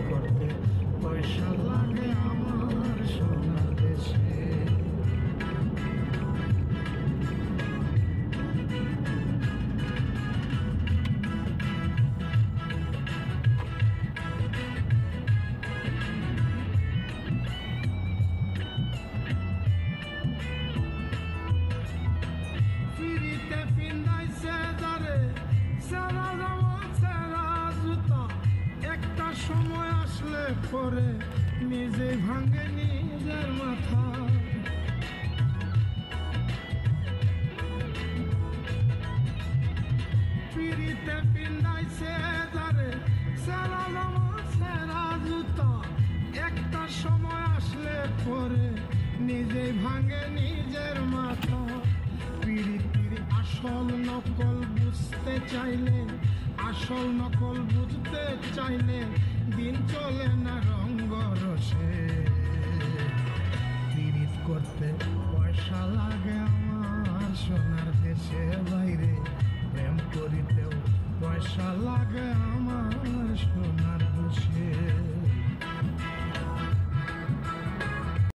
করতে পয়সা লাগে আমার সোনার দেশে। সময় আসলে পরে নিজে ভাঙে নিজের মাথা। পিড়িতে পিন্দাইছে যারে সেরা জামা সেরা জুতা, একটা সময় আসলে পরে নিজে ভাঙে নিজের মাথা। পিড়িতির আসল নকল বুঝতে চাইলে, আসল নকল বুঝতে চাইলে